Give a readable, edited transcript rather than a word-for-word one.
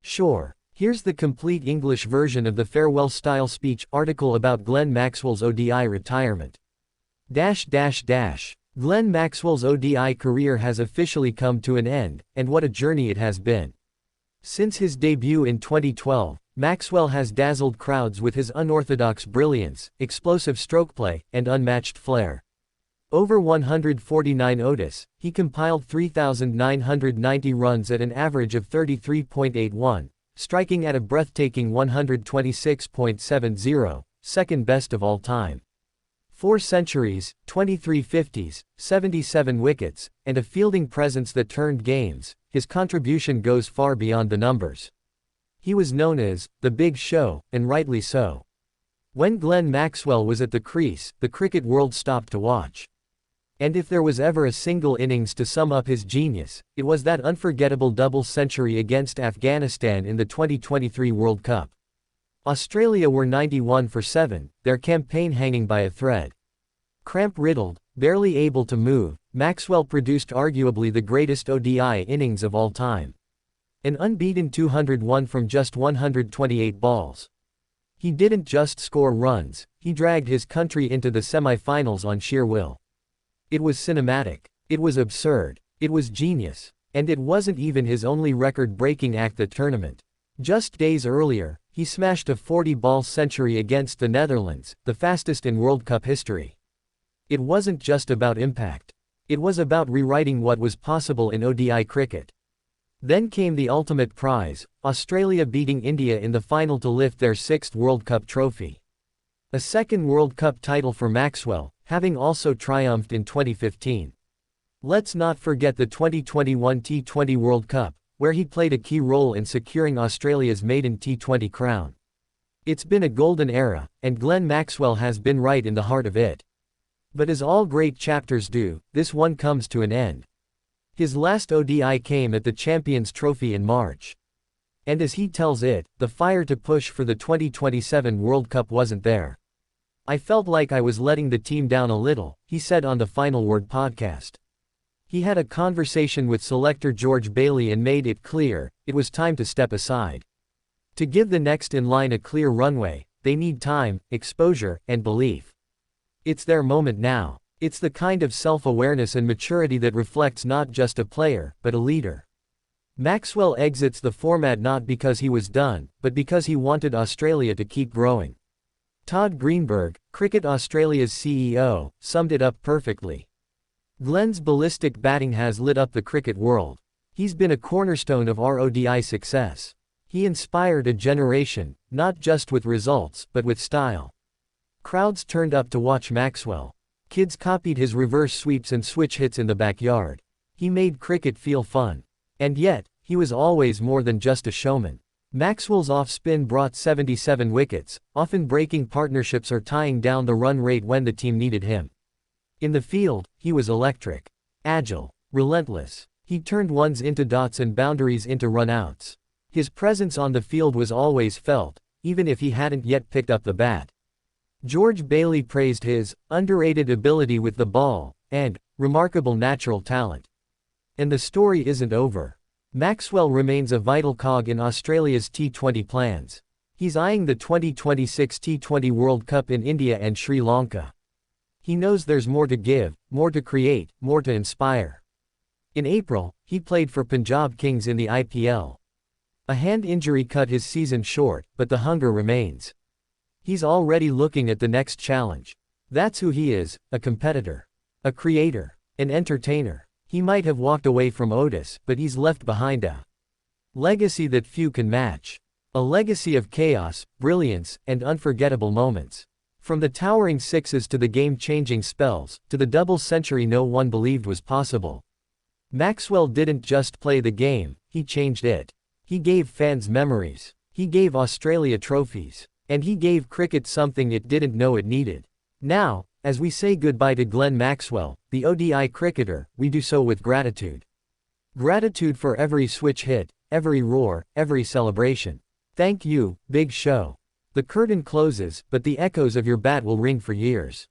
Sure. Here's the complete English version of the farewell-style speech article about Glenn Maxwell's ODI retirement. Glenn Maxwell's ODI career has officially come to an end, and what a journey it has been. Since his debut in 2012, Maxwell has dazzled crowds with his unorthodox brilliance, explosive stroke play, and unmatched flair. Over 149 ODIs, he compiled 3,990 runs at an average of 33.81, striking at a breathtaking 126.70, second best of all time. 4 centuries, 23 50s, 77 wickets, and a fielding presence that turned games. His contribution goes far beyond the numbers. He was known as the Big Show, and rightly so. When Glenn Maxwell was at the crease, the cricket world stopped to watch. And if there was ever a single innings to sum up his genius, it was that unforgettable double century against Afghanistan in the 2023 World Cup. Australia were 91 for 7, their campaign hanging by a thread. Cramp-riddled, barely able to move, Maxwell produced arguably the greatest ODI innings of all time. An unbeaten 201 from just 128 balls. He didn't just score runs, he dragged his country into the semi-finals on sheer will. It was cinematic. It was absurd. It was genius. And it wasn't even his only record-breaking act that tournament. Just days earlier, he smashed a 40-ball century against the Netherlands, the fastest in World Cup history. It wasn't just about impact. It was about rewriting what was possible in ODI cricket. Then came the ultimate prize, Australia beating India in the final to lift their 6th World Cup trophy. A second World Cup title for Maxwell, having also triumphed in 2015. Let's not forget the 2021 T20 World Cup, where he played a key role in securing Australia's maiden T20 crown. It's been a golden era, and Glenn Maxwell has been right in the heart of it. But as all great chapters do, this one comes to an end. His last ODI came at the Champions Trophy in March. And as he tells it, the fire to push for the 2027 World Cup wasn't there. I felt like I was letting the team down a little, he said on the Final Word podcast. He had a conversation with selector George Bailey and made it clear, it was time to step aside. To give the next in line a clear runway, they need time, exposure, and belief. It's their moment now. It's the kind of self-awareness and maturity that reflects not just a player, but a leader. Maxwell exits the format not because he was done, but because he wanted Australia to keep growing. Todd Greenberg, Cricket Australia's CEO, summed it up perfectly. Glenn's ballistic batting has lit up the cricket world. He's been a cornerstone of our ODI success. He inspired a generation, not just with results, but with style. Crowds turned up to watch Maxwell. Kids copied his reverse sweeps and switch hits in the backyard. He made cricket feel fun. And yet, he was always more than just a showman. Maxwell's off-spin brought 77 wickets, often breaking partnerships or tying down the run rate when the team needed him. In the field, he was electric. Agile. Relentless. He turned ones into dots and boundaries into run-outs. His presence on the field was always felt, even if he hadn't yet picked up the bat. George Bailey praised his underrated ability with the ball and remarkable natural talent. And the story isn't over. Maxwell remains a vital cog in Australia's T20 plans. He's eyeing the 2026 T20 World Cup in India and Sri Lanka. He knows there's more to give, more to create, more to inspire. In April, he played for Punjab Kings in the IPL. A hand injury cut his season short, but the hunger remains. He's already looking at the next challenge. That's who he is, a competitor. A creator. An entertainer. He might have walked away from ODIs, but he's left behind a legacy that few can match. A legacy of chaos, brilliance, and unforgettable moments. From the towering sixes to the game-changing spells, to the double century no one believed was possible. Maxwell didn't just play the game, he changed it. He gave fans memories. He gave Australia trophies. And he gave cricket something it didn't know it needed. Now, as we say goodbye to Glenn Maxwell, the ODI cricketer, we do so with gratitude. Gratitude for every switch hit, every roar, every celebration. Thank you, Big Show. The curtain closes, but the echoes of your bat will ring for years.